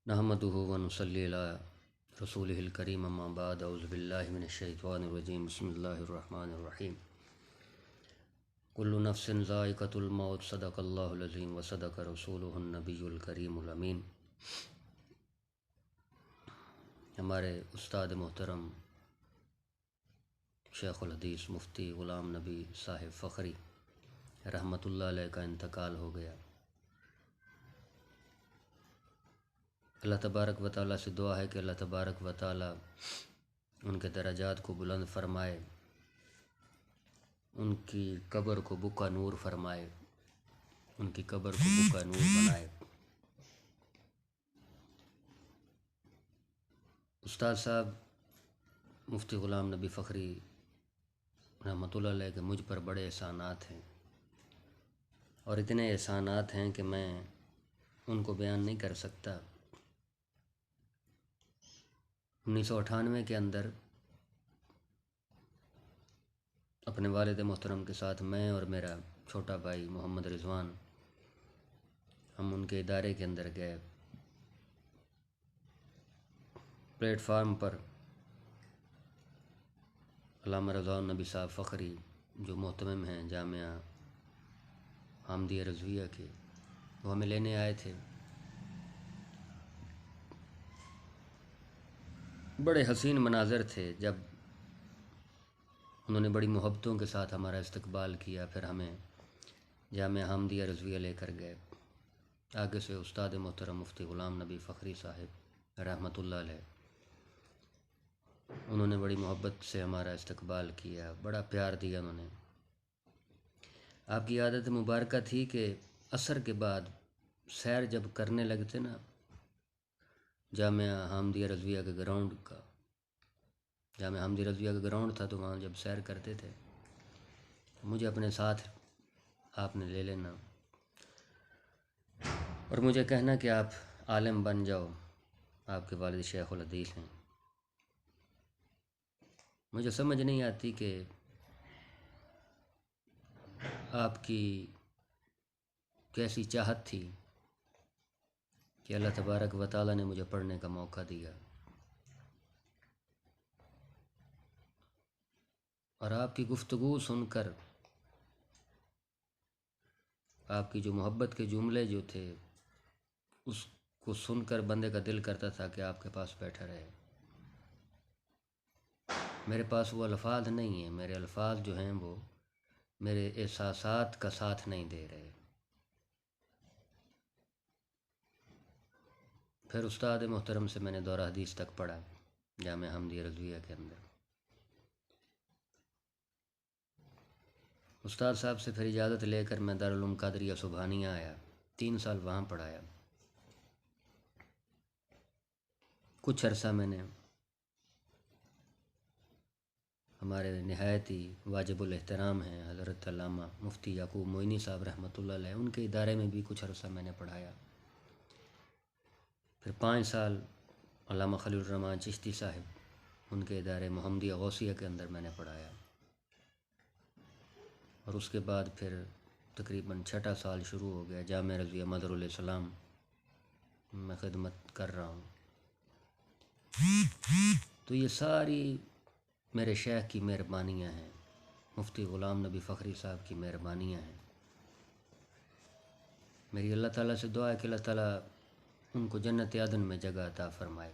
नहमदुहु व नुसल्ली अला रसूलिहिल करीम अम्मा बाद औज़ु बिल्लाहि मिनश शैतानिर रजीम बिस्मिल्लाहिर रहमानिर रहीम कुल्लु नफ्सिन ज़ाइक़तुल मौत सदक़ल्लाहुल अज़ीम व सदक़ रसूलुहुन नबियुल करीमुल अमीन। हमारे उस्ताद मोहतरम शेखुल हदीस मुफ्ती ग़ुलाम नबी साहिब फ़खरी रहमतुल्लाह अलैह का इंतकाल हो गया। अल्लाह तबारक व तआला से दुआ है कि अल्लाह तबारक व तआला उनके दराजात को बुलंद फरमाए, उनकी कब्र को बुका नूर फरमाए, उनकी कब्र को बुका नूर बनाए। उस्ताद साहब मुफ्ती ग़ुलाम नबी फ़खरी रहमतुल्लाह अलैह के मुझ पर बड़े एहसानात हैं, और इतने एहसानात हैं कि मैं उनको बयान नहीं कर सकता। 1998 के अंदर अपने वालिद मोहतरम के साथ मैं और मेरा छोटा भाई मोहम्मद रिज़वान हम उनके इदारे के अंदर गए। प्लेटफार्म पर अल्लामा रज़ा नबी साहब फ़खरी जो मोहतमिम हैं जामिया हामदिया रज़विया के, वो हमें लेने आए थे। बड़े हसीन मनाज़र थे जब उन्होंने बड़ी मोहब्बतों के साथ हमारा इस्तकबाल किया। फिर हमें जामिया हामदिया रज़विया लेकर गए। आगे से उस्ताद मोहतरम मुफ्ती ग़ुलाम नबी फ़खरी साहिब रहमतुल्लाह अलैह, उन्होंने बड़ी मोहब्बत से हमारा इस्तकबाल किया, बड़ा प्यार दिया उन्होंने। आपकी आदत मुबारक थी कि असर के बाद सैर जब करने लगते ना, जामिया हामदिया रज़विया के ग्राउंड का, जामिया हामदिया रज़विया का ग्राउंड था, तो वहाँ जब सैर करते थे मुझे अपने साथ आपने ले लेना और मुझे कहना कि आप आलिम बन जाओ, आपके वालिद शेखुल हदीस हैं। मुझे समझ नहीं आती कि आपकी कैसी चाहत थी कि अल्लाह तबारक व तआला ने मुझे पढ़ने का मौका दिया, और आपकी गुफ्तगू सुनकर, आपकी जो मोहब्बत के जुमले जो थे उसको सुनकर बंदे का दिल करता था कि आपके पास बैठा रहे। मेरे पास वो अल्फाज नहीं है, मेरे अल्फाज जो हैं वो मेरे एहसासात का साथ नहीं दे रहे। फिर उस्ताद मोहतरम से मैंने दौरा हदीस तक पढ़ा जामिया हामदिया रज़विया के अंदर। उस्ताद साहब से फिर इजाज़त लेकर मैं दारुल उलूम कादरिया सुबहानिया आया। 3 साल वहाँ पढ़ाया। कुछ अरसा मैंने हमारे नहायत ही वाजिबुल एहतराम हैं हज़रत अल्लामा मुफ्ती याकूब मोइनी साहब रहमतुल्लाह अलैह, उनके इदारे में भी कुछ अरसा मैंने पढ़ाया। फिर 5 साल अल्लामा खलीलुर रहमान चिश्ती साहब, उनके इदारे मुहम्मदिया गौसिया के अंदर मैंने पढ़ाया। और उसके बाद फिर तकरीबन 6ठा साल शुरू हो गया जामिया रज़विया मदरुल इस्लाम में ख़िदमत कर रहा हूँ। तो ये सारी मेरे शेख की मेहरबानियाँ हैं, मुफ्ती ग़ुलाम नबी फ़खरी साहब की मेहरबानियाँ हैं। मेरी अल्लाह ताला से दुआ है कि अल्लाह ताला उनको जन्नत आदन में जगह अता फ़रमाए।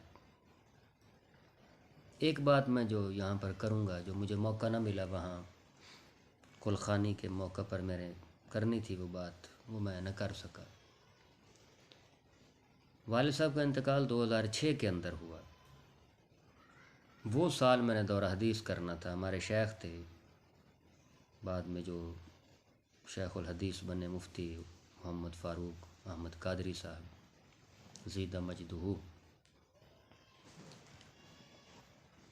एक बात मैं जो यहाँ पर करूँगा, जो मुझे मौका ना मिला वहाँ कुलखानी के मौका पर मेरे करनी थी वो बात, वो मैं न कर सका। वालिद साहब का इंतकाल 2006 के अंदर हुआ। वो साल मैंने दौरा हदीस करना था। हमारे शेख थे बाद में जो शेखुल हदीस बने, मुफ्ती मोहम्मद फ़ारूक अहमद कादरी साहब ज़ीदा मजदहू।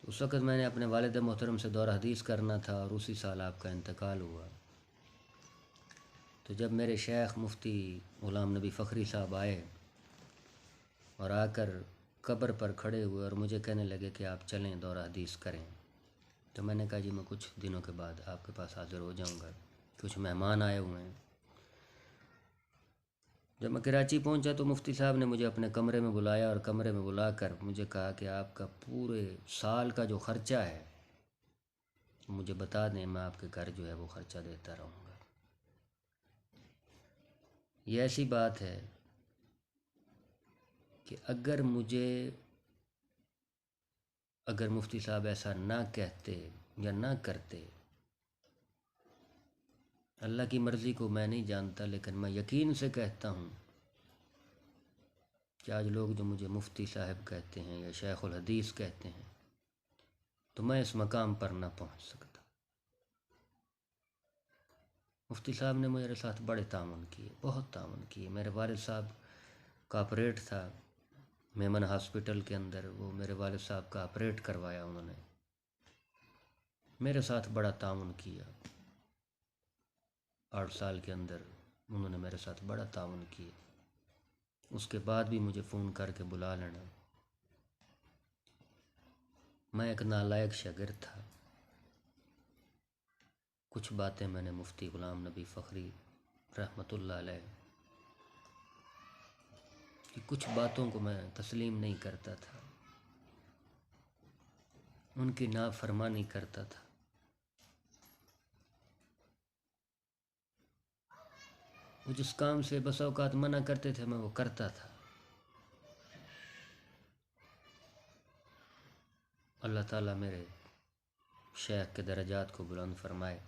उस वक़्त मैंने अपने वालिद मोहतरम से दौरा हदीस करना था और उसी साल आपका इंतकाल हुआ। तो जब मेरे शेख मुफ्ती ग़ुलाम नबी फ़खरी साहब आए और आकर कब्र पर खड़े हुए और मुझे कहने लगे कि आप चलें दौरा हदीस करें, तो मैंने कहा जी मैं कुछ दिनों के बाद आपके पास हाज़िर हो जाऊंगा, कुछ मेहमान आए हुए हैं। جب میں کراچی پہنچا تو مفتی صاحب نے مجھے اپنے کمرے میں بلایا اور کمرے میں بلا کر مجھے کہا کہ آپ کا پورے سال کا جو خرچہ ہے مجھے بتا دیں، میں آپ کے گھر جو ہے وہ خرچہ دیتا رہوں گا۔ یہ ایسی بات ہے کہ اگر مفتی صاحب ایسا نہ کہتے یا نہ کرتے، اللہ کی مرضی کو میں نہیں جانتا، لیکن میں یقین سے کہتا ہوں کہ آج لوگ جو مجھے مفتی صاحب کہتے ہیں یا شیخ الحدیث کہتے ہیں تو میں اس مقام پر نہ پہنچ سکتا۔ مفتی صاحب نے میرے ساتھ بڑے تعاون کیے، بہت تعاون کیے۔ میرے والد صاحب کا آپریٹ تھا میمن ہاسپٹل کے اندر، وہ میرے والد صاحب کا آپریٹ کروایا انہوں نے، میرے ساتھ بڑا تعاون کیا۔ 8 سال کے اندر انہوں نے میرے ساتھ بڑا تعاون کیا۔ اس کے بعد بھی مجھے فون کر کے بلا لینا۔ میں ایک نالائق شاگرد تھا، کچھ باتیں میں نے مفتی غلام نبی فخری رحمۃ اللہ علیہ کی کچھ باتوں کو میں تسلیم نہیں کرتا تھا، ان کی نافرمانی کرتا تھا۔ وہ جس کام سے بسا اوقات منع کرتے تھے میں وہ کرتا تھا۔ اللہ تعالیٰ میرے شیخ کے درجات کو بلند فرمائے،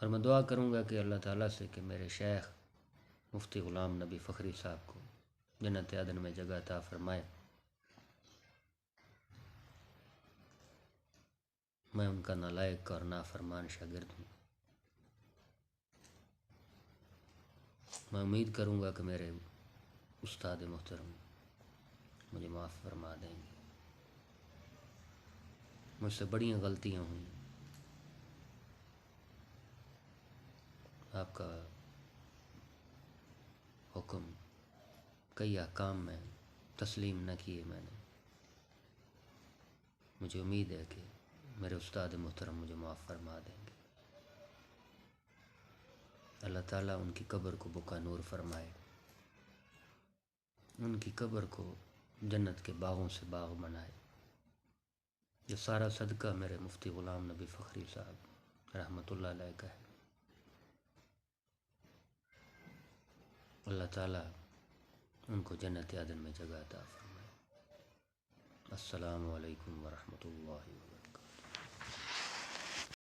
اور میں دعا کروں گا کہ اللہ تعالیٰ سے کہ میرے شیخ مفتی غلام نبی فخری صاحب کو جنت عدن میں جگہ عطا فرمائے۔ میں ان کا نالائق اور نافرمان شاگرد ہوں۔ میں امید کروں گا کہ میرے استاد محترم مجھے معاف فرما دیں گے۔ مجھ سے بڑی غلطیاں ہوئیں، آپ کا حکم کئی احکام میں تسلیم نہ کیے میں نے۔ مجھے امید ہے کہ میرے استاد محترم مجھے معاف فرما دیں گے۔ اللہ تعالیٰ ان کی قبر کو بقا نور فرمائے، ان کی قبر کو جنت کے باغوں سے باغ بنائے۔ یہ سارا صدقہ میرے مفتی غلام نبی فخری صاحب رحمۃ اللہ علیہ کا ہے۔ اللہ تعالیٰ ان کو جنت عدن میں جگہ عطا فرمائے۔ السلام علیکم ورحمۃ اللہ وبرکاتہ۔